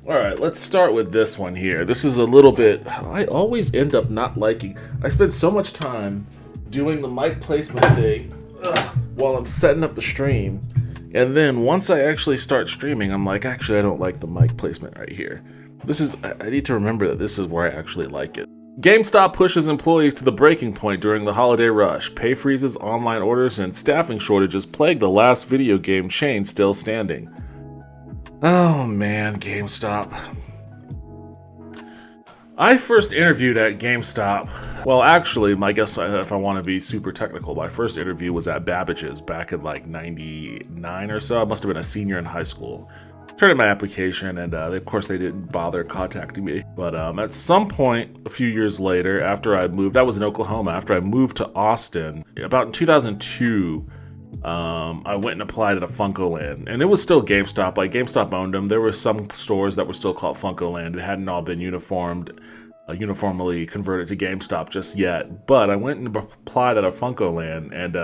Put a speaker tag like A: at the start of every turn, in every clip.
A: All right, let's start with this one here. This is a little bit. I always end up not liking. I spend so much time doing the mic placement thing while I'm setting up the stream. And then once I actually start streaming, I'm like, actually, I don't like the mic placement right here. I need to remember that this is where I actually like it. GameStop pushes employees to the breaking point during the holiday rush. Pay freezes, online orders, and staffing shortages plague the last video game chain still standing. Oh man, GameStop. I first interviewed at GameStop. Well, actually, I guess if I want to be super technical, my first interview was at Babbage's back in like 99 or so. I must have been a senior in high school. Turned in my application, and of course they didn't bother contacting me. But at some point, a few years later, after I moved, that was in Oklahoma, after I moved to Austin, about in 2002, I went and applied at a Funkoland, and it was still GameStop. Like, GameStop owned them. There were some stores that were still called Funkoland. It hadn't all been uniformly converted to GameStop just yet. But I went and applied at a Funkoland, and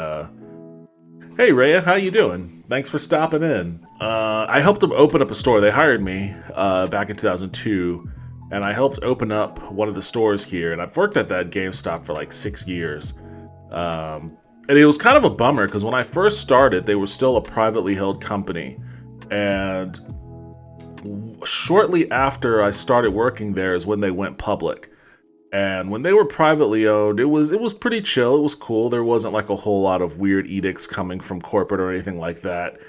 A: hey Rhea, how you doing? Thanks for stopping in. I helped them open up a store. They hired me back in 2002, and I helped open up one of the stores here, and I've worked at that GameStop for like 6 years. And it was kind of a bummer because when I first started, they were still a privately held company. And shortly after I started working there is when they went public. And when they were privately owned, it was pretty chill. It was cool. There wasn't like a whole lot of weird edicts coming from corporate or anything like that.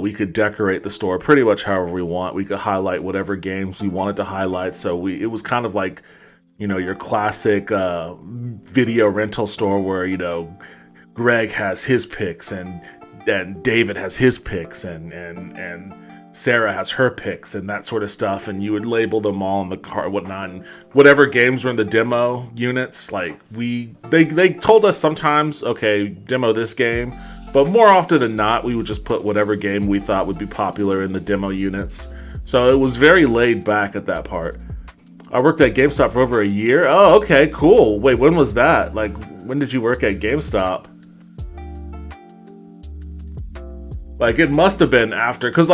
A: We could decorate the store pretty much however we want. We could highlight whatever games we wanted to highlight. So it was kind of like, your classic video rental store where, Greg has his picks and David has his picks and Sarah has her picks and that sort of stuff, and you would label them all in the car, whatnot, and whatever games were in the demo units, like they told us sometimes, okay, demo this game, but more often than not, we would just put whatever game we thought would be popular in the demo units. So it was very laid back at that part. I worked at GameStop for over a year. Oh, okay, cool. Wait, when was that? Like, when did you work at GameStop? Like, it must have been after, because,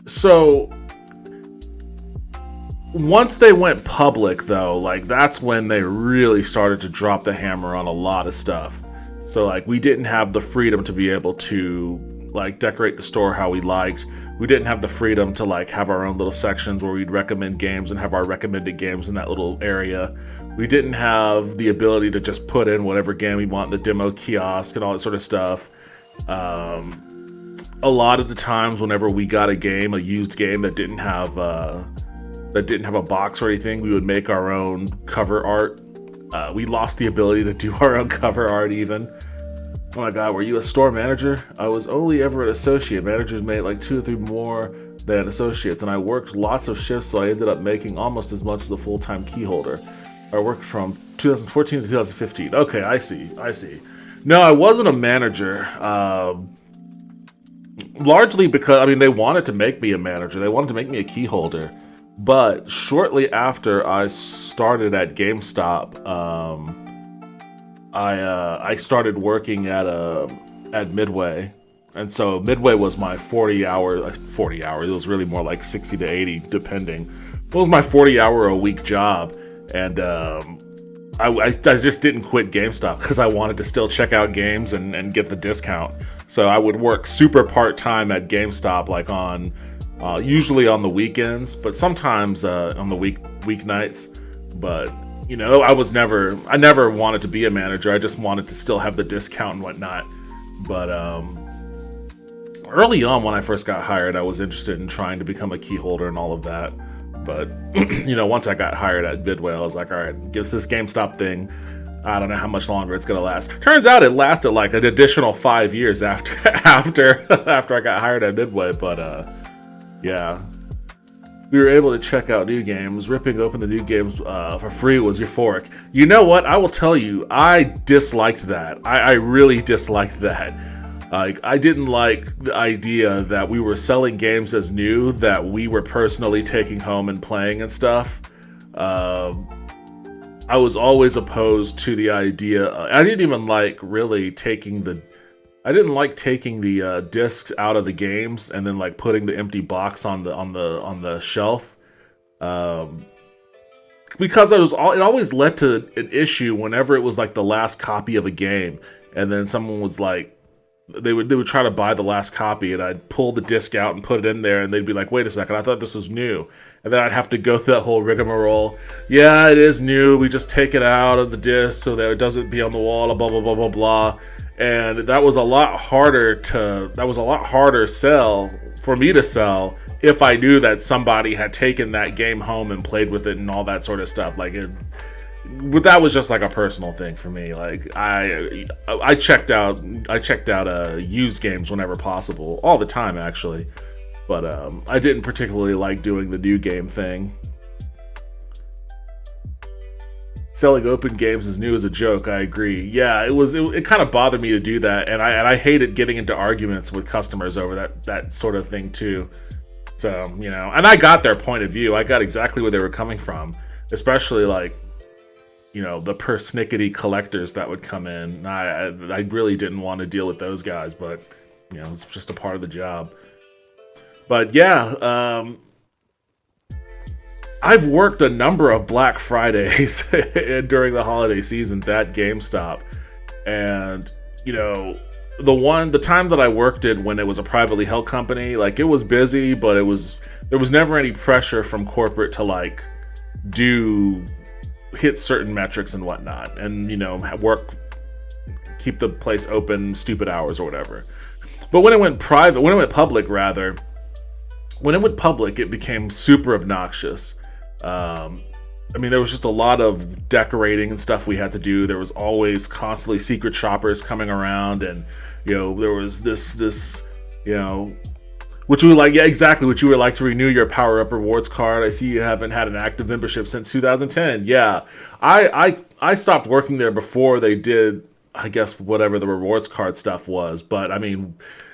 A: so once they went public, though, like, that's when they really started to drop the hammer on a lot of stuff. So, like, we didn't have the freedom to be able to, like, decorate the store how we liked. We didn't have the freedom to, like, have our own little sections where we'd recommend games and have our recommended games in that little area. We didn't have the ability to just put in whatever game we want in the demo kiosk and all that sort of stuff. A lot of the times whenever we got a used game that didn't have a box or anything, we would make our own cover art. We lost the ability to do our own cover art even. Oh my god, were you a store manager? I was only ever an associate. Managers made like 2 or 3 more than associates, and I worked lots of shifts, so I ended up making almost as much as a full-time key holder. I worked from 2014 to 2015. Okay, I see. No, I wasn't a manager. Largely because, they wanted to make me a manager. They wanted to make me a key holder. But shortly after I started at GameStop, I started working at Midway. And so Midway was my 40 hours. It was really more like 60 to 80, depending. It was my 40-hour-a-week job. And I just didn't quit GameStop because I wanted to still check out games and get the discount. So I would work super part-time at GameStop, like on usually on the weekends, but sometimes on the weeknights. But I never wanted to be a manager. I just wanted to still have the discount and whatnot. But early on, when I first got hired, I was interested in trying to become a key holder and all of that. But, once I got hired at Midway, I was like, all right, gives this GameStop thing, I don't know how much longer it's going to last. Turns out it lasted like an additional 5 years after I got hired at Midway. But, yeah. We were able to check out new games. Ripping open the new games for free was euphoric. You know what? I will tell you, I disliked that. I really disliked that. Like, I didn't like the idea that we were selling games as new that we were personally taking home and playing and stuff. I was always opposed to the idea. I didn't even like really taking I didn't like taking the discs out of the games and then like putting the empty box on the shelf. Um, because it always led to an issue whenever it was like the last copy of a game, and then someone was like, they would try to buy the last copy, and I'd pull the disc out and put it in there, and they'd be like, wait a second, I thought this was new. And then I'd have to go through that whole rigmarole. Yeah, it is new, we just take it out of the disc so that it doesn't be on the wall, blah blah blah blah blah. And that was a lot harder sell for me to sell if I knew that somebody had taken that game home and played with it and all that sort of stuff. But that was just like a personal thing for me. Like I checked out used games whenever possible, all the time actually. But I didn't particularly like doing the new game thing. Selling open games is new as a joke. I agree. Yeah, it kind of bothered me to do that, and I hated getting into arguments with customers over that sort of thing too. So, and I got their point of view. I got exactly where they were coming from, especially like, the persnickety collectors that would come in. I really didn't want to deal with those guys, but it's just a part of the job. But yeah, I've worked a number of Black Fridays during the holiday seasons at GameStop, and the time that I worked it when it was a privately held company, like it was busy, but there was never any pressure from corporate to like hit certain metrics and whatnot, and keep the place open stupid hours or whatever. But when it went public, it became super obnoxious. There was just a lot of decorating and stuff we had to do. There was always constantly secret shoppers coming around, and there was this which you would like, yeah, exactly, what you would like to renew your Power Up rewards card. I see you haven't had an active membership since 2010. Yeah, I stopped working there before they did, I guess, whatever the rewards card stuff was. But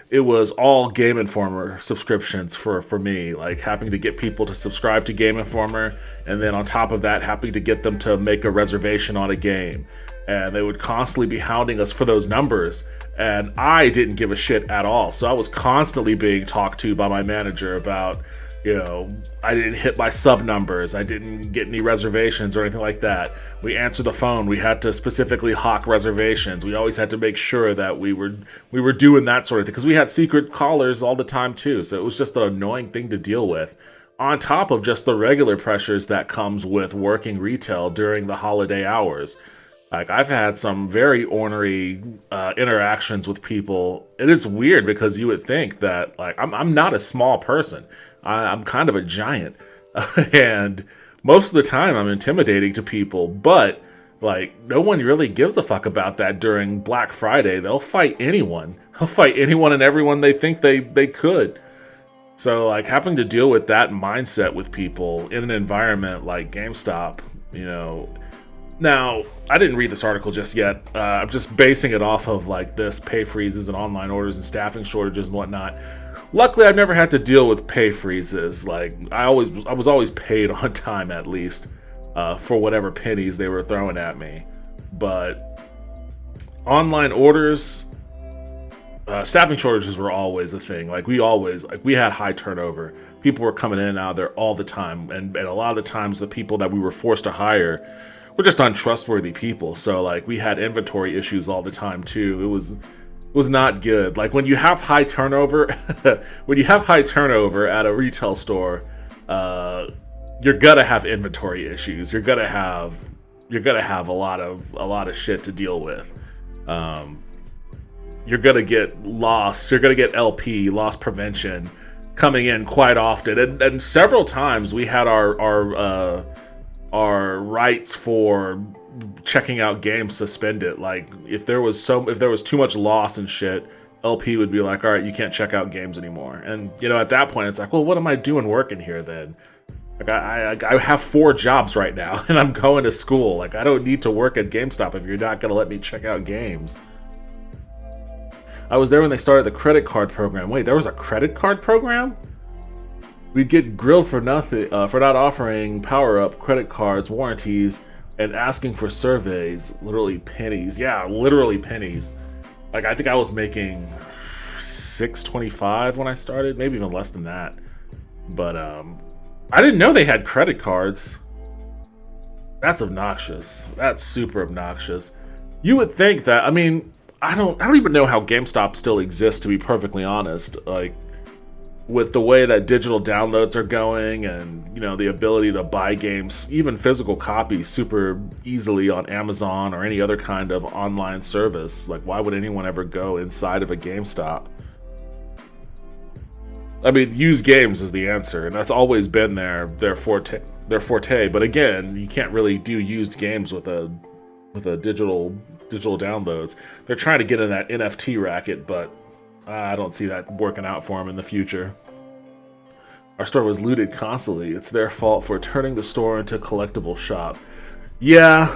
A: it was all Game Informer subscriptions for me, like having to get people to subscribe to Game Informer, and then on top of that, having to get them to make a reservation on a game. And they would constantly be hounding us for those numbers, and I didn't give a shit at all. So I was constantly being talked to by my manager about, I didn't hit my sub numbers, I didn't get any reservations or anything like that. We answered the phone, we had to specifically hawk reservations. We always had to make sure that we were doing that sort of thing, because we had secret callers all the time too. So it was just an annoying thing to deal with, on top of just the regular pressures that comes with working retail during the holiday hours. Like, I've had some very ornery interactions with people, and it's weird because you would think that, like, I'm not a small person. I'm kind of a giant, and most of the time I'm intimidating to people, but, like, no one really gives a fuck about that during Black Friday. They'll fight anyone. They'll fight anyone and everyone they think they could. So, like, having to deal with that mindset with people in an environment like GameStop, Now, I didn't read this article just yet. I'm just basing it off of like this pay freezes and online orders and staffing shortages and whatnot. Luckily, I've never had to deal with pay freezes. Like, I was always paid on time, at least, for whatever pennies they were throwing at me. But online orders, staffing shortages were always a thing. Like, we had high turnover. People were coming in and out of there all the time, and a lot of the times the people that we were forced to hire were just untrustworthy people. So, like, we had inventory issues all the time too. It was not good. Like, when you have high turnover, at a retail store, you're gonna have inventory issues. You're gonna have a lot of shit to deal with. You're gonna get loss. You're gonna get LP, loss prevention, coming in quite often, and several times we had our rights for checking out games suspended. Like, if there was too much loss and shit, LP would be like, all right, you can't check out games anymore. And at that point, it's like, well, what am I doing working here then? Like, I have 4 jobs right now, and I'm going to school. Like, I don't need to work at GameStop if you're not going to let me check out games. I was there when they started the credit card program. Wait, there was a credit card program? We'd get grilled for nothing, for not offering power-up credit cards, warranties, and asking for surveys. Literally pennies. Yeah, literally pennies. Like, I think I was making $6.25 when I started, maybe even less than that. But I didn't know they had credit cards. That's obnoxious. That's super obnoxious. You would think that, I mean, I don't even know how GameStop still exists, to be perfectly honest. Like, with the way that digital downloads are going and, you know, the ability to buy games, even physical copies, super easily on Amazon or any other kind of online service. Like, why would anyone ever go inside of a GameStop? I mean, used games is the answer, and that's always been their forte. But again, you can't really do used games with a digital downloads. They're trying to get in that NFT racket, but I don't see that working out for them in the future. Our store was looted constantly. It's their fault for turning the store into a collectible shop. Yeah.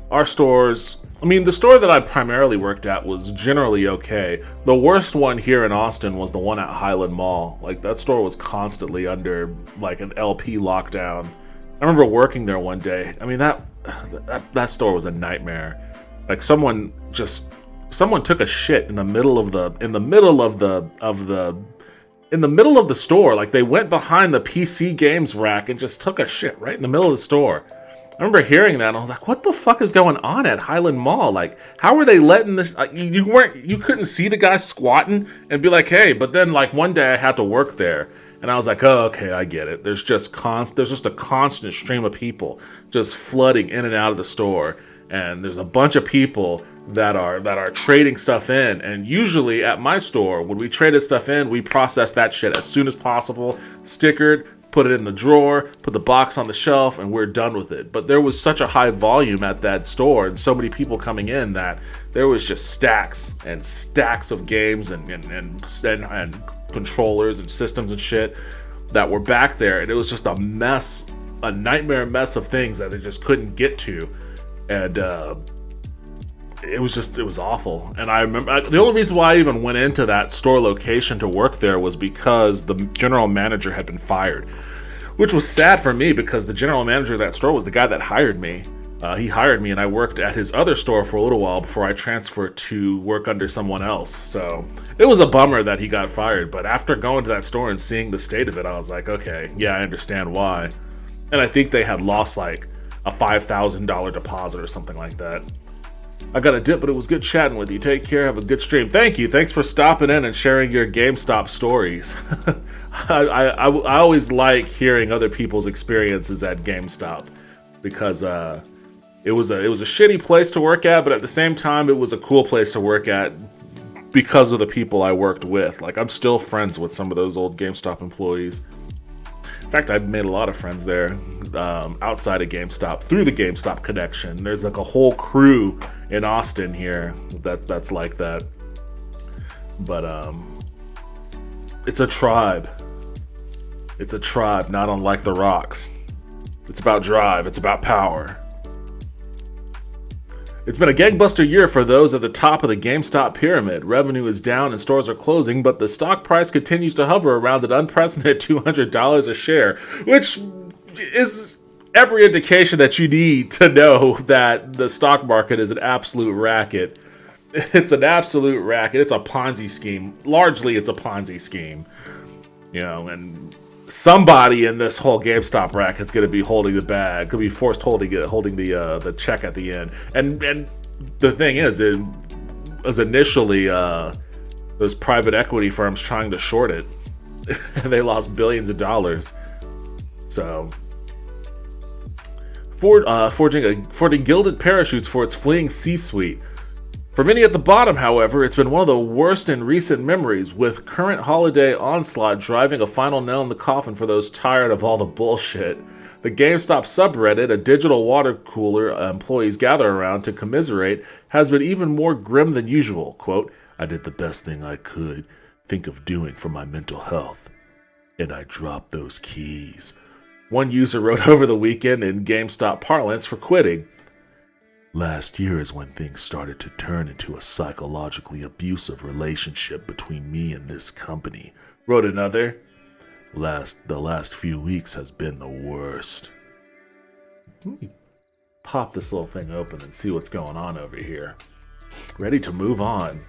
A: Our stores... I mean, the store that I primarily worked at was generally okay. The worst one here in Austin was the one at Highland Mall. Like, that store was constantly under, like, an LP lockdown. I remember working there one day. I mean, that store was a nightmare. Like, someone took a shit in the middle of the store. Like, they went behind the PC games rack and just took a shit right in the middle of the store. I remember hearing that and I was like, what the fuck is going on at Highland Mall? Like, how are they letting this... You couldn't see the guy squatting and be like, hey, but then, like, one day I had to work there and I was like, oh, okay, I get it. There's just a constant stream of people just flooding in and out of the store, and there's a bunch of people that are trading stuff in. And usually at my store, when we traded stuff in, we processed that shit as soon as possible, stickered, put it in the drawer, put the box on the shelf, and we're done with it. But there was such a high volume at that store and so many people coming in that there was just stacks and stacks of games and controllers and systems and shit that were back there. And it was just a mess, a nightmare mess of things that they just couldn't get to. And it was awful. And I remember the only reason why I even went into that store location to work there was because the general manager had been fired, which was sad for me because the general manager of that store was the guy that hired me. He hired me and I worked at his other store for a little while before I transferred to work under someone else. So it was a bummer that he got fired, but after going to that store and seeing the state of it, I was like, okay, yeah, I understand why. And I think they had lost like a $5,000 deposit or something like that. I got a dip, but it was good chatting with you. Take care. Have a good stream. Thank you. Thanks for stopping in and sharing your GameStop stories. I always like hearing other people's experiences at GameStop because it was a shitty place to work at, but at the same time, it was a cool place to work at because of the people I worked with. Like, I'm still friends with some of those old GameStop employees. In fact, I've made a lot of friends there outside of GameStop through the GameStop connection. There's like a whole crew in Austin here that's like that. But it's a tribe. It's a tribe, not unlike the Rocks. It's about drive. It's about power. It's been a gangbuster year for those at the top of the GameStop pyramid. Revenue is down and stores are closing, but the stock price continues to hover around an unprecedented $200 a share, which is every indication that you need to know that the stock market is an absolute racket. It's an absolute racket. It's a Ponzi scheme. Largely, it's a Ponzi scheme. You know, and somebody in this whole GameStop racket's going to be holding the bag. Could be forced holding the check at the end. And the thing is, it was initially those private equity firms trying to short it, and they lost billions of dollars. So, forging gilded parachutes for its fleeing C-suite. For many at the bottom, however, it's been one of the worst in recent memories, with current holiday onslaught driving a final nail in the coffin for those tired of all the bullshit. The GameStop subreddit, a digital water cooler employees gather around to commiserate, has been even more grim than usual. Quote, "I did the best thing I could think of doing for my mental health, and I dropped those keys," one user wrote over the weekend in GameStop parlance for quitting. "Last year is when things started to turn into a psychologically abusive relationship between me and this company," wrote another. The last few weeks has been the worst." Let me pop this little thing open and see what's going on over here. Ready to move on.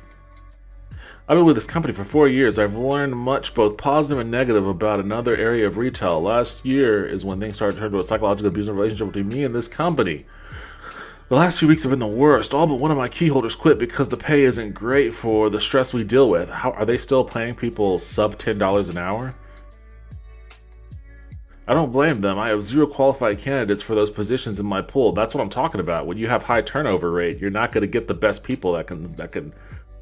A: I've been with this company for 4 years. I've learned much, both positive and negative, about another area of retail. Last year is when things started to turn to a psychological abusive relationship between me and this company. The last few weeks have been the worst. All but one of my key holders quit because the pay isn't great for the stress we deal with. How are they still paying people sub $10 an hour? I don't blame them. I have 0 qualified candidates for those positions in my pool. That's what I'm talking about. When you have high turnover rate, you're not going to get the best people that can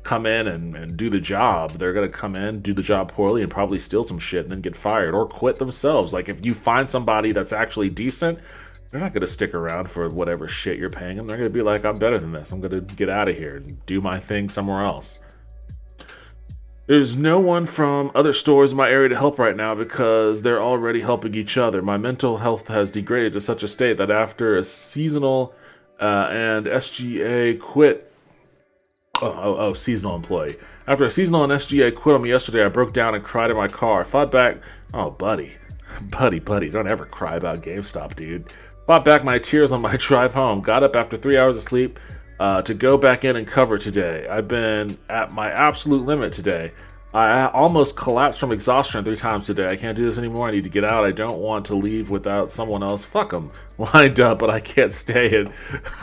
A: come in and do the job. They're going to come in, do the job poorly, and probably steal some shit and then get fired or quit themselves. Like, if you find somebody that's actually decent, they're not going to stick around for whatever shit you're paying them. They're going to be like, I'm better than this. I'm going to get out of here and do my thing somewhere else. There's no one from other stores in my area to help right now because they're already helping each other. My mental health has degraded to such a state that after a seasonal and SGA quit. Seasonal employee. After a seasonal and SGA quit on me yesterday, I broke down and cried in my car. Fought back. Oh, buddy, don't ever cry about GameStop, dude. Fought back my tears on my drive home. Got up after 3 hours of sleep to go back in and cover today. I've been at my absolute limit today. I almost collapsed from exhaustion 3 times today. I can't do this anymore. I need to get out. I don't want to leave without someone else. Fuck them. Lined up, but I can't stay in.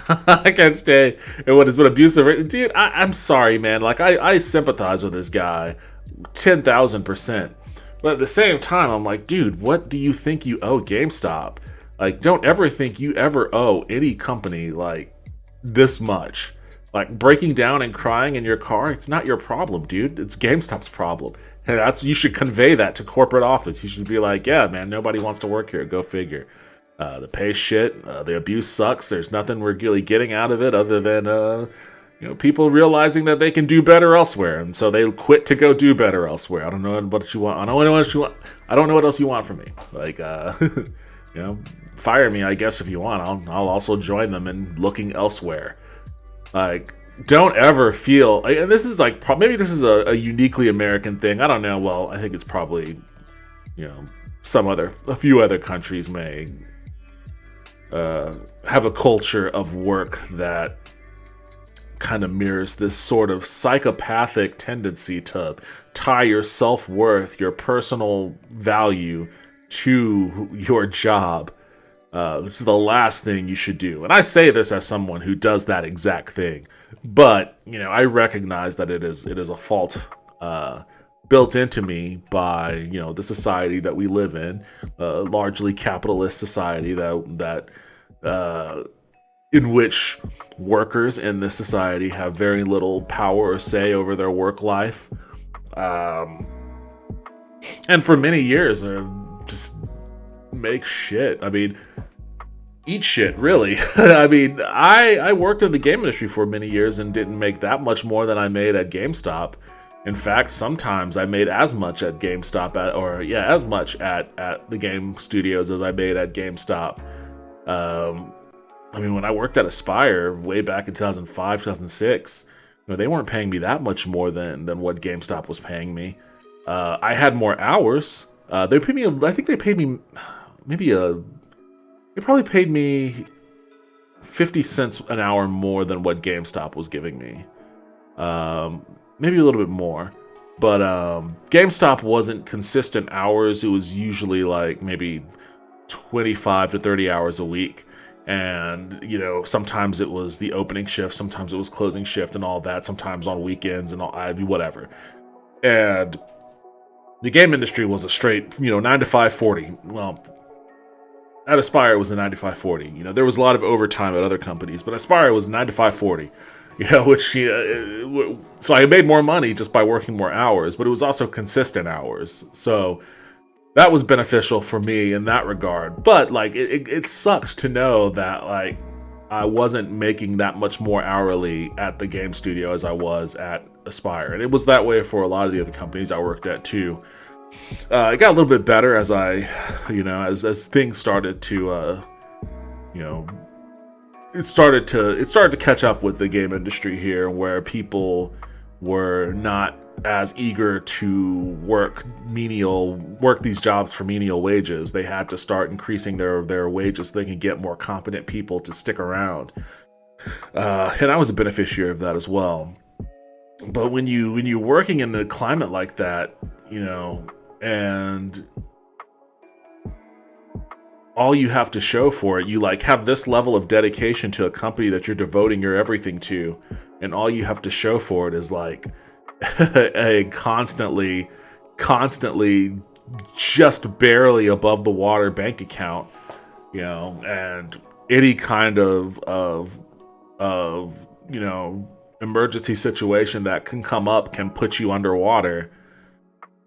A: I can't stay in what has been abusive. Dude, I'm sorry, man. Like, I sympathize with this guy 10,000%. But at the same time, I'm like, dude, what do you think you owe GameStop? Like, don't ever think you ever owe any company, like, this much. Like, breaking down and crying in your car, it's not your problem, dude. It's GameStop's problem. And you should convey that to corporate office. You should be like, yeah, man, nobody wants to work here. Go figure. The pay shit. The abuse sucks. There's nothing we're really getting out of it other than, people realizing that they can do better elsewhere. And so they quit to go do better elsewhere. I don't know what you want. I don't know what you want. I don't know what else you want from me. Like, fire me, I guess, if you want. I'll also join them in looking elsewhere. Like, don't ever feel, and this is like, maybe this is a uniquely American thing. I don't know. Well, I think it's probably, a few other countries may have a culture of work that kind of mirrors this sort of psychopathic tendency to tie your self-worth, your personal value to your job. Which is the last thing you should do. And I say this as someone who does that exact thing. But, I recognize that it is a fault built into me by, the society that we live in, largely capitalist society that in which workers in this society have very little power or say over their work life. And for many years, just make shit. I mean, eat shit, really. I mean, I worked in the game industry for many years and didn't make that much more than I made at GameStop. In fact, sometimes I made as much at GameStop as much at the game studios as I made at GameStop. I mean, when I worked at Aspire way back in 2005, 2006, they weren't paying me that much more than what GameStop was paying me. I had more hours. They paid me, I think they paid me they probably paid me 50 cents an hour more than what GameStop was giving me. Maybe a little bit more. But GameStop wasn't consistent hours. It was usually like maybe 25 to 30 hours a week. And, sometimes it was the opening shift, sometimes it was closing shift and all that, sometimes on weekends and whatever. And the game industry was a straight, 9 to 5, 40. Well, at Aspire, it was a 9 to 5, 40. There was a lot of overtime at other companies, but Aspire was 9 to 5, 40. So I made more money just by working more hours, but it was also consistent hours. So that was beneficial for me in that regard. But like, it sucks to know that like I wasn't making that much more hourly at the game studio as I was at Aspire, and it was that way for a lot of the other companies I worked at too. It got a little bit better as as things started to, it started to catch up with the game industry here, where people were not as eager to work these jobs for menial wages. They had to start increasing their wages so they can get more competent people to stick around. And I was a beneficiary of that as well. But when you're working in a climate like that, and all you have to show for it, you like have this level of dedication to a company that you're devoting your everything to, and all you have to show for it is like a constantly just barely above the water bank account, and any kind of emergency situation that can come up can put you underwater.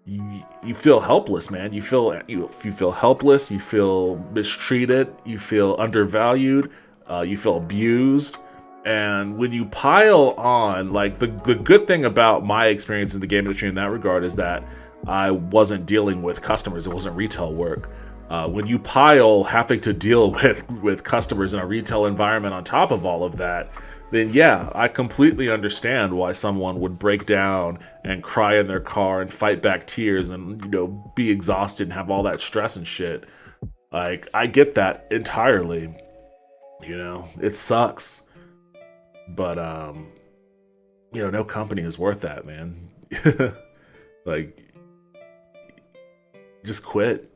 A: You feel helpless, man. You feel helpless. You feel mistreated. You feel undervalued. You feel abused. And when you pile on, like the good thing about my experience in the game industry in that regard is that I wasn't dealing with customers. It wasn't retail work. When you pile having to deal with customers in a retail environment on top of all of that, then yeah, I completely understand why someone would break down and cry in their car and fight back tears and be exhausted and have all that stress and shit. Like, I get that entirely. It sucks. But no company is worth that, man. Like, just quit.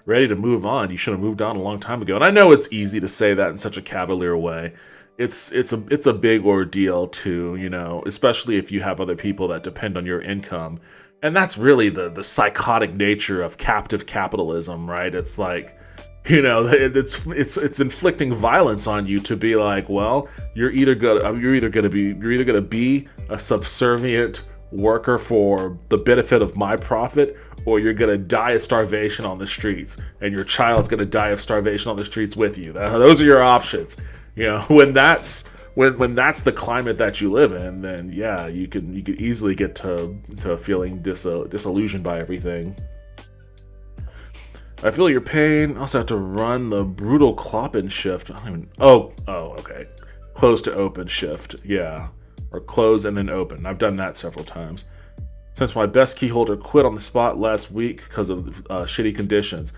A: Ready to move on. You should have moved on a long time ago. And I know it's easy to say that in such a cavalier way. It's a big ordeal too, especially if you have other people that depend on your income. And that's really the psychotic nature of captive capitalism, right? It's like, it's inflicting violence on you to be like, well, you're either gonna be a subservient worker for the benefit of my profit, or you're gonna die of starvation on the streets, and your child's gonna die of starvation on the streets with you. Those are your options. When that's the climate that you live in, then yeah, you could easily get to feeling disillusioned by everything. I feel your pain. I also have to run the brutal Kloppen shift. Okay. Close to open shift. Yeah. Or close and then open. I've done that several times. Since my best key holder quit on the spot last week because of shitty conditions.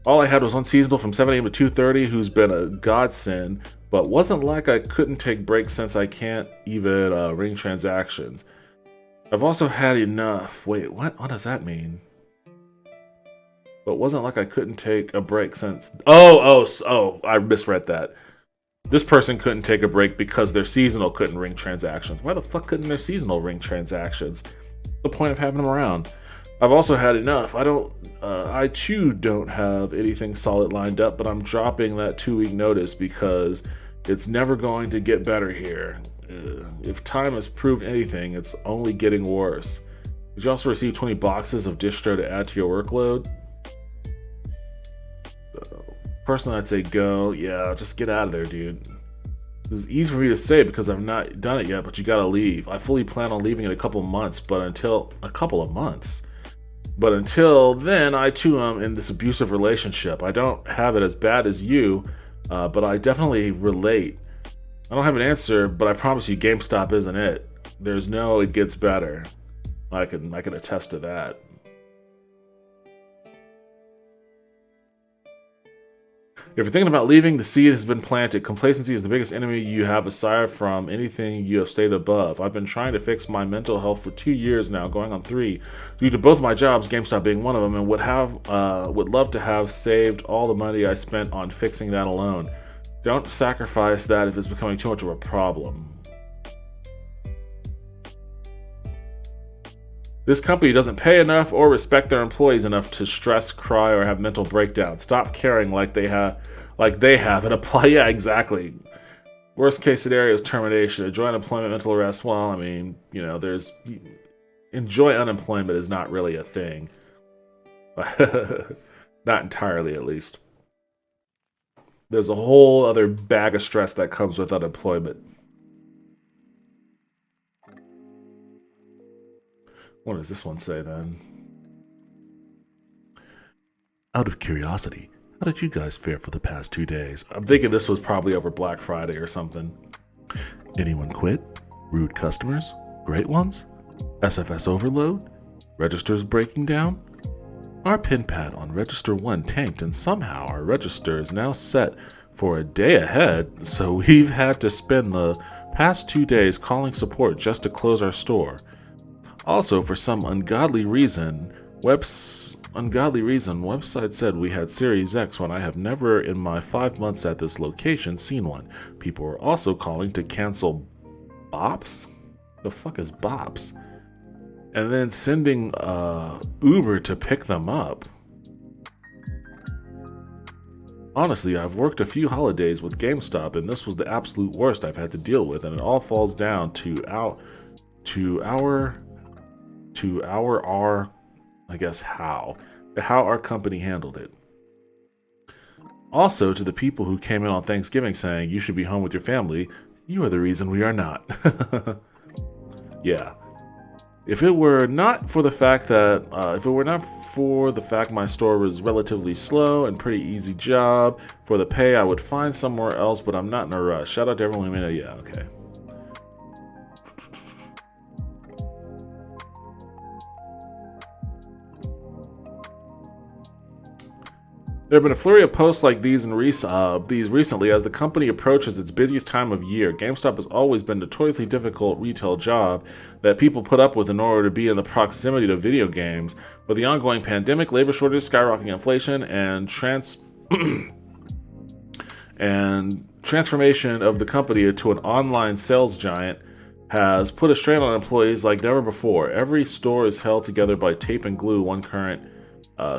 A: All I had was one seasonal from 7 a.m. to 2:30 who's been a godsend, but wasn't like I couldn't take breaks since I can't even ring transactions. I've also had enough. Wait, what? What does that mean? But wasn't like I couldn't take a break since... Oh, I misread that. This person couldn't take a break because their seasonal couldn't ring transactions. Why the fuck couldn't their seasonal ring transactions? What's the point of having them around? I've also had enough. I too don't have anything solid lined up, but I'm dropping that 2-week notice because it's never going to get better here. If time has proved anything, it's only getting worse. Did you also receive 20 boxes of distro to add to your workload? Personally, I'd say go. Yeah, just get out of there, dude. It's easy for me to say because I've not done it yet, but you gotta leave. I fully plan on leaving in a couple of months, but until then, I too am in this abusive relationship. I don't have it as bad as you, but I definitely relate. I don't have an answer, but I promise you GameStop isn't it. There's no it gets better. I can attest to that. If you're thinking about leaving, the seed has been planted. Complacency is the biggest enemy you have aside from anything you have stated above. I've been trying to fix my mental health for 2 years now, going on 3, due to both my jobs, GameStop being one of them, and would love to have saved all the money I spent on fixing that alone. Don't sacrifice that if it's becoming too much of a problem. This company doesn't pay enough or respect their employees enough to stress, cry, or have mental breakdowns. Stop caring like they have, and apply. Yeah, exactly. Worst case scenario is termination. Enjoy unemployment, mental arrest. Well, I mean, there's enjoy unemployment is not really a thing. Not entirely, at least. There's a whole other bag of stress that comes with unemployment. What does this one say then? Out of curiosity, how did you guys fare for the past 2 days? I'm thinking this was probably over Black Friday or something. Anyone quit? Rude customers? Great ones? SFS overload? Registers breaking down? Our pin pad on register 1 tanked and somehow our register is now set for a day ahead, so we've had to spend the past 2 days calling support just to close our store. Also, for some ungodly reason, website said we had Series X when I have never in my 5 months at this location seen one. People were also calling to cancel bops? The fuck is bops? And then sending Uber to pick them up. Honestly, I've worked a few holidays with GameStop, and this was the absolute worst I've had to deal with, and it all falls down to our how our company handled it. Also, to the people who came in on Thanksgiving saying you should be home with your family, you are the reason we are not. Yeah. If it were not for the fact my store was relatively slow and pretty easy job, for the pay I would find somewhere else, but I'm not in a rush. Shout out to everyone who made it. Yeah, okay. There have been a flurry of posts like these recently as the company approaches its busiest time of year. GameStop has always been a notoriously difficult retail job that people put up with in order to be in the proximity to video games. But the ongoing pandemic, labor shortages, skyrocketing inflation, and transformation of the company into an online sales giant has put a strain on employees like never before. Every store is held together by tape and glue, one current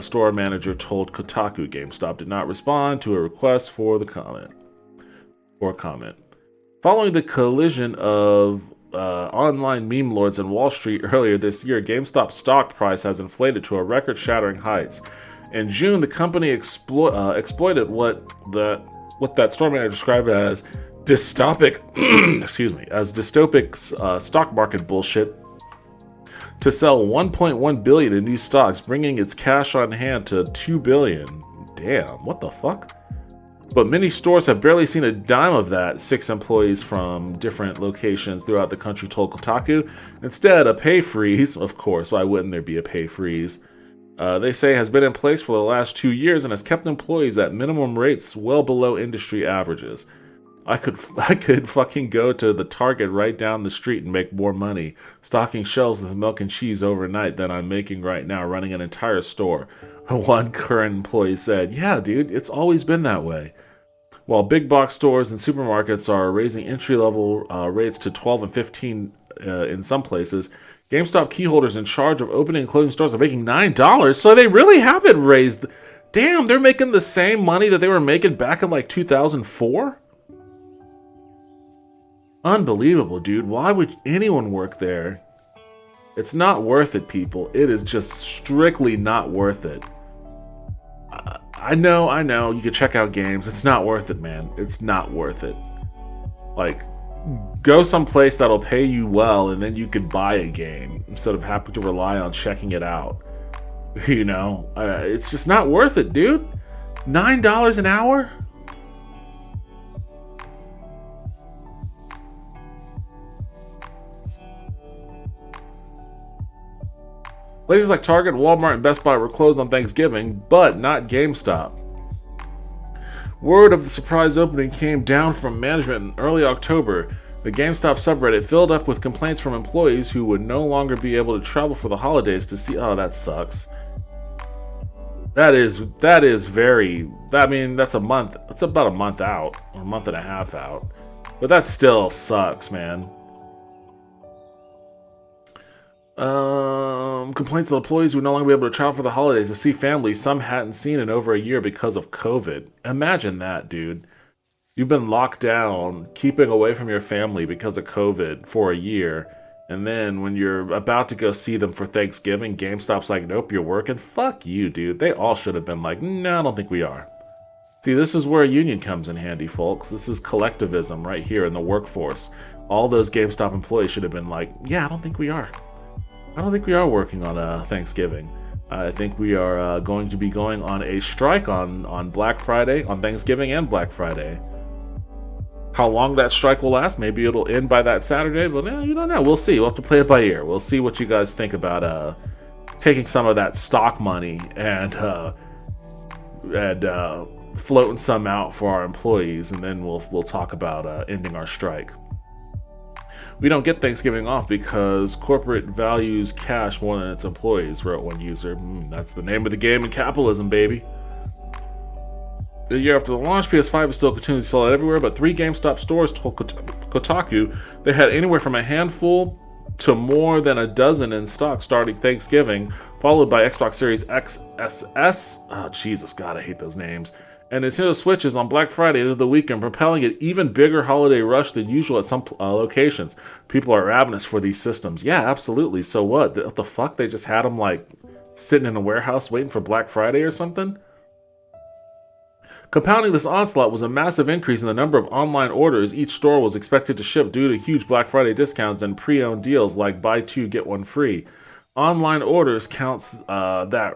A: store manager told Kotaku. GameStop did not respond to a request for comment. Following the collision of online meme lords and Wall Street earlier this year, GameStop's stock price has inflated to a record-shattering heights. In June, the company exploited what that store manager described as dystopic stock market bullshit to sell 1.1 billion in new stocks, bringing its cash on hand to 2 billion. Damn, what the fuck? But many stores have barely seen a dime of that, 6 employees from different locations throughout the country told Kotaku. Instead, a pay freeze, of course, why wouldn't there be a pay freeze? They say has been in place for the last 2 years and has kept employees at minimum rates well below industry averages. I could fucking go to the Target right down the street and make more money stocking shelves with milk and cheese overnight than I'm making right now running an entire store. One current employee said, "Yeah, dude, it's always been that way." While big box stores and supermarkets are raising entry-level rates to 12 and 15 in some places, GameStop key holders in charge of opening and closing stores are making $9, so they really haven't raised... Damn, they're making the same money that they were making back in like 2004? Unbelievable, dude. Why would anyone work there? It's not worth it, people. It is just strictly not worth it. I know. You can check out games. It's not worth it, man. It's not worth it. Like, go someplace that'll pay you well, and then you could buy a game instead of having to rely on checking it out. You know? It's just not worth it, dude. $9 an hour? Places like Target, Walmart, and Best Buy were closed on Thanksgiving, but not GameStop. Word of the surprise opening came down from management in early October. The GameStop subreddit filled up with complaints from employees who would no longer be able to travel for the holidays to see. Oh, that sucks. That is very. I mean, that's a month. That's about a month out, or a month and a half out. But that still sucks, man. Complaints of employees who would no longer be able to travel for the holidays to see families some hadn't seen in over a year because of COVID. Imagine that, dude. You've been locked down, keeping away from your family because of COVID for a year, and then when you're about to go see them for Thanksgiving, GameStop's like, nope, you're working? Fuck you, dude. They all should have been like, no, I don't think we are. See, this is where a union comes in handy, folks. This is collectivism right here in the workforce. All those GameStop employees should have been like, yeah, I don't think we are. I don't think we are working on Thanksgiving. I think we are going to be going on a strike on Black Friday, on Thanksgiving and Black Friday. How long that strike will last, maybe it'll end by that Saturday, but you don't know. We'll see. We'll have to play it by ear. We'll see what you guys think about taking some of that stock money and floating some out for our employees, and then we'll talk about ending our strike. We don't get Thanksgiving off because corporate values cash more than its employees, wrote one user. That's the name of the game in capitalism, baby. The year after the launch, PS5 is still continuing to sell out everywhere, but 3 GameStop stores told Kotaku they had anywhere from a handful to more than a dozen in stock starting Thanksgiving, followed by Xbox Series X, SS, oh Jesus God, I hate those names, and Nintendo Switches on Black Friday into the weekend, propelling an even bigger holiday rush than usual at some locations. People are ravenous for these systems. Yeah, absolutely. So what? What the fuck? They just had them like sitting in a warehouse waiting for Black Friday or something? Compounding this onslaught was a massive increase in the number of online orders each store was expected to ship due to huge Black Friday discounts and pre-owned deals like buy 2 get 1 free. Online order counts that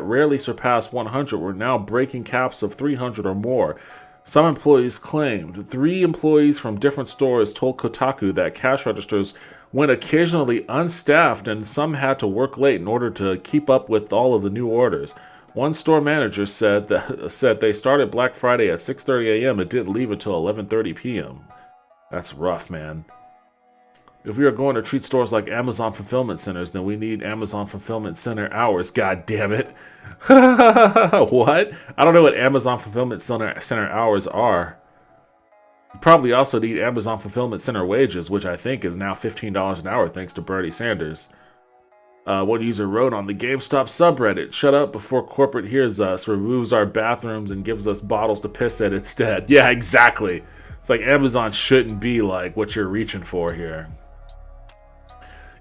A: rarely surpass 100 were now breaking caps of 300 or more. Some employees claimed. 3 employees from different stores told Kotaku that cash registers went occasionally unstaffed and some had to work late in order to keep up with all of the new orders. One store manager said they started Black Friday at 6:30 a.m. and didn't leave until 11:30 p.m. That's rough, man. If we are going to treat stores like Amazon fulfillment centers, then we need Amazon fulfillment center hours. God damn it! What? I don't know what Amazon fulfillment center hours are. You probably also need Amazon fulfillment center wages, which I think is now $15 an hour thanks to Bernie Sanders. One user wrote on the GameStop subreddit, "Shut up before corporate hears us, removes our bathrooms, and gives us bottles to piss at instead." Yeah, exactly. It's like Amazon shouldn't be like what you're reaching for here.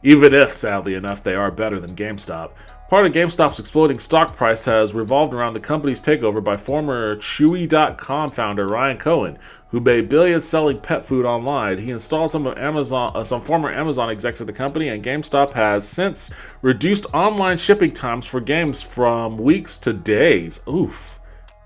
A: Even if, sadly enough, they are better than GameStop. Part of GameStop's exploding stock price has revolved around the company's takeover by former Chewy.com founder Ryan Cohen, who made billions selling pet food online. He installed some former Amazon execs at the company, and GameStop has since reduced online shipping times for games from weeks to days. Oof.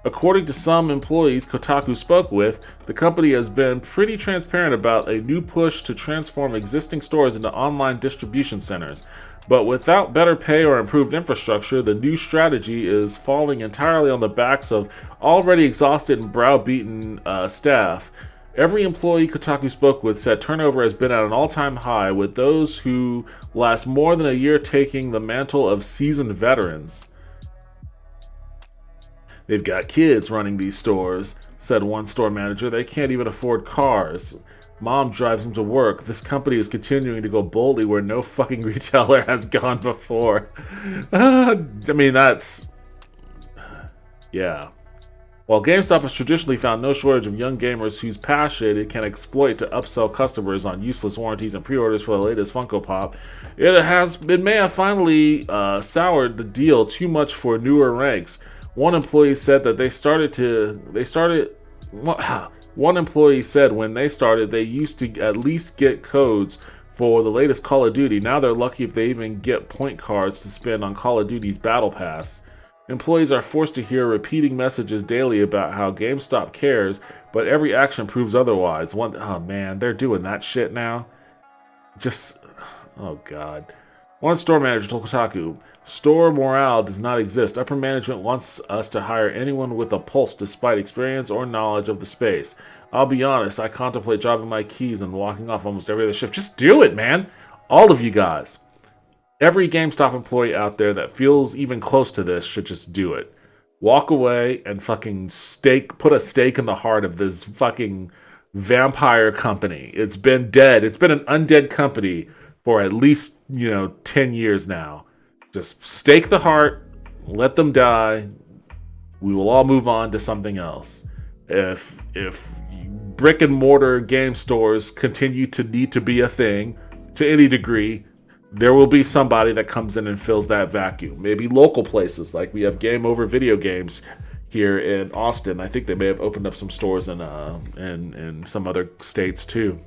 A: According to some employees Kotaku spoke with, the company has been pretty transparent about a new push to transform existing stores into online distribution centers. But without better pay or improved infrastructure, the new strategy is falling entirely on the backs of already exhausted and browbeaten staff. Every employee Kotaku spoke with said turnover has been at an all-time high, with those who last more than a year taking the mantle of seasoned veterans. "They've got kids running these stores," said one store manager. "They can't even afford cars. Mom drives them to work. This company is continuing to go boldly where no fucking retailer has gone before." I mean, that's... yeah. While GameStop has traditionally found no shortage of young gamers whose passion it can exploit to upsell customers on useless warranties and pre-orders for the latest Funko Pop, it may have finally soured the deal too much for newer ranks. One employee said that One employee said when they started, they used to at least get codes for the latest Call of Duty. Now they're lucky if they even get point cards to spend on Call of Duty's Battle Pass. Employees are forced to hear repeating messages daily about how GameStop cares, but every action proves otherwise. Oh man, they're doing that shit now? Oh god. One store manager told Kotaku, "Store morale does not exist. Upper management wants us to hire anyone with a pulse despite experience or knowledge of the space. I'll be honest, I contemplate dropping my keys and walking off almost every other shift." Just do it, man. All of you guys. Every GameStop employee out there that feels even close to this should just do it. Walk away and fucking put a stake in the heart of this fucking vampire company. It's been dead. It's been an undead company for at least, 10 years now. Just stake the heart, let them die. We will all move on to something else. If brick and mortar game stores continue to need to be a thing to any degree, there will be somebody that comes in and fills that vacuum. Maybe local places, like we have Game Over Video Games here in Austin. I think they may have opened up some stores in some other states too.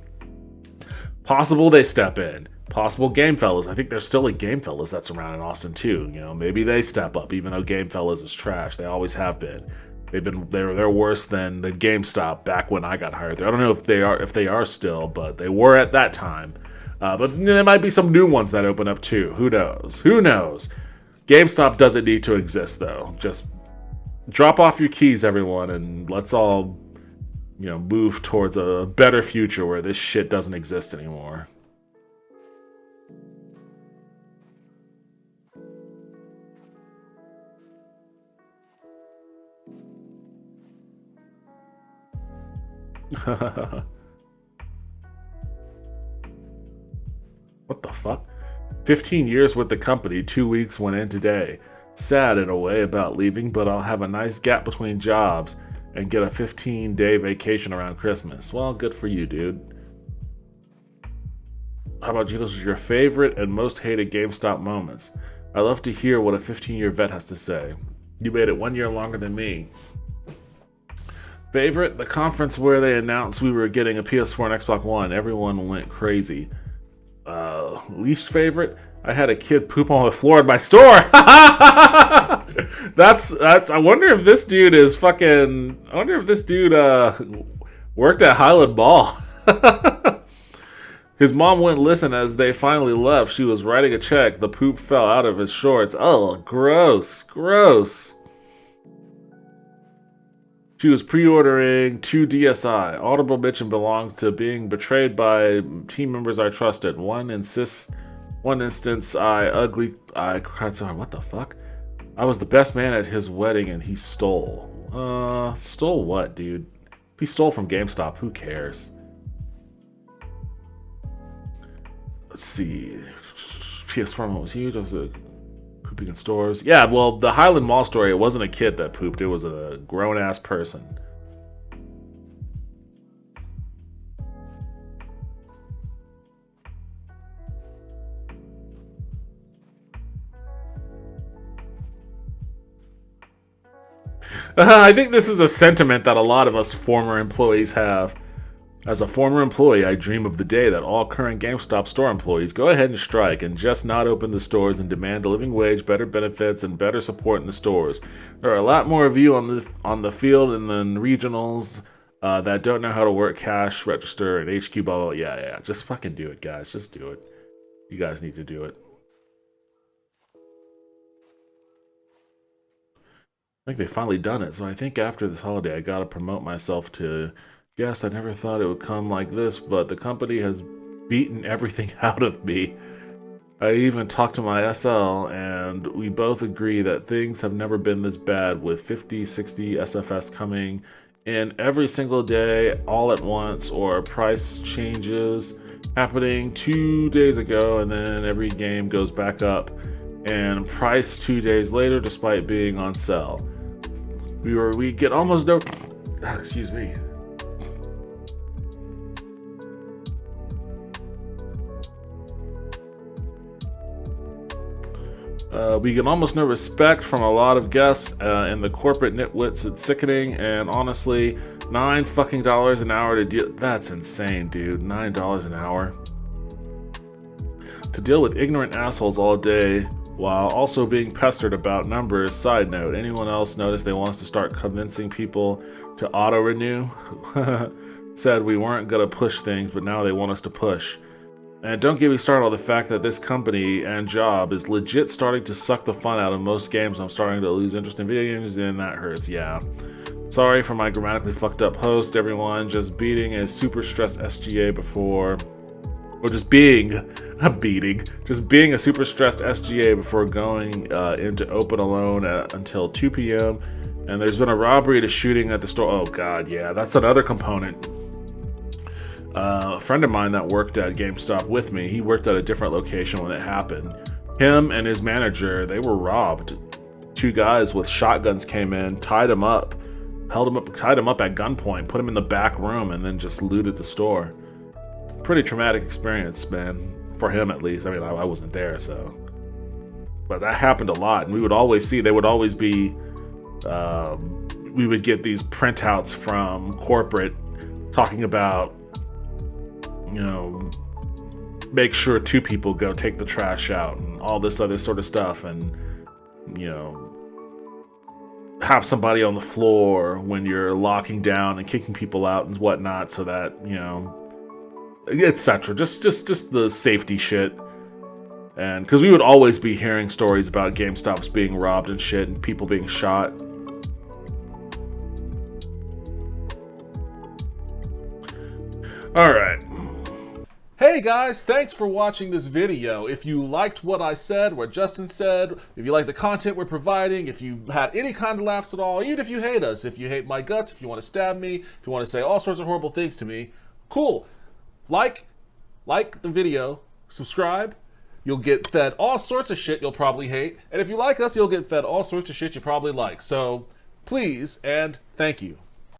A: Possible they step in. Possible Game Fellas. I think there's still a Game Fellas that's around in Austin too. Maybe they step up, even though Game Fellas is trash. They always have been. They're worse than the GameStop back when I got hired there. I don't know if they are still, but they were at that time. But there might be some new ones that open up too. Who knows? GameStop doesn't need to exist though. Just Drop off your keys, everyone, and let's all, move towards a better future where this shit doesn't exist anymore. What the fuck? 15 years with the company, 2 weeks went in today. Sad in a way about leaving, but I'll have a nice gap between jobs and get a 15-day vacation around Christmas. Well, good for you, dude. How about your favorite and most hated GameStop moments? I love to hear what a 15-year vet has to say. You made it 1 year longer than me. Favorite? The conference where they announced we were getting a PS4 and Xbox One. Everyone went crazy. Least favorite? I had a kid poop on the floor at my store. that's. I wonder if this dude is fucking. I wonder if this dude worked at Highland Mall. His mom wouldn't listen as they finally left. She was writing a check. The poop fell out of his shorts. Oh, gross, gross. She was pre-ordering 2 DSi. Audible bitchin' belongs to being betrayed by team members I trusted. One instance, what the fuck? I was the best man at his wedding and he stole. Stole what, dude? If he stole from GameStop, who cares? Let's see. PS4 was huge. It was pooping in stores. Yeah, well, the Highland Mall story, it wasn't a kid that pooped. It was a grown-ass person. I think this is a sentiment that a lot of us former employees have. As a former employee, I dream of the day that all current GameStop store employees go ahead and strike and just not open the stores and demand a living wage, better benefits, and better support in the stores. There are a lot more of you on the field and then regionals that don't know how to work cash register and HQ blah blah. Yeah. Just fucking do it, guys. Just do it. You guys need to do it. I think they finally done it. So I think after this holiday, I gotta promote myself to. Yes, I never thought it would come like this, but the company has beaten everything out of me. I even talked to my SL, and we both agree that things have never been this bad with 50, 60 SFS coming in every single day, all at once, or price changes happening 2 days ago, and then every game goes back up, and price 2 days later despite being on sale. We get almost no... Excuse me. We get almost no respect from a lot of guests and the corporate nitwits. It's sickening, and honestly, $9 fucking an hour to deal. That's insane, dude. $9 an hour to deal with ignorant assholes all day while also being pestered about numbers. Side note: anyone else notice they want us to start convincing people to auto renew? Said we weren't gonna push things, but now they want us to push. And don't get me started on the fact that this company and job is legit starting to suck the fun out of most games. I'm starting to lose interest in video games, and that hurts, yeah. Sorry for my grammatically fucked up post, everyone. Just beating a super stressed SGA before... Or just being a super stressed SGA before going into open alone until 2 p.m. And there's been a robbery and a shooting at the store. Oh, God, yeah, that's another component. A friend of mine that worked at GameStop with me, he worked at a different location when it happened. Him and his manager, they were robbed. 2 guys with shotguns came in, tied him up at gunpoint, put him in the back room, and then just looted the store. Pretty traumatic experience, man, for him at least. I mean, I wasn't there, so. But that happened a lot, and we would always see, we would get these printouts from corporate talking about, make sure 2 people go take the trash out and all this other sort of stuff, and have somebody on the floor when you're locking down and kicking people out and whatnot, so that etc. Just the safety shit. And because we would always be hearing stories about GameStops being robbed and shit and people being shot. Alright. Hey guys, thanks for watching this video. If you liked what I said, what Justin said, if you like the content we're providing, if you had any kind of laughs at all, even if you hate us, if you hate my guts, if you want to stab me, if you want to say all sorts of horrible things to me, cool. Like the video, subscribe. You'll get fed all sorts of shit you'll probably hate. And if you like us, you'll get fed all sorts of shit you probably like. So please and thank you.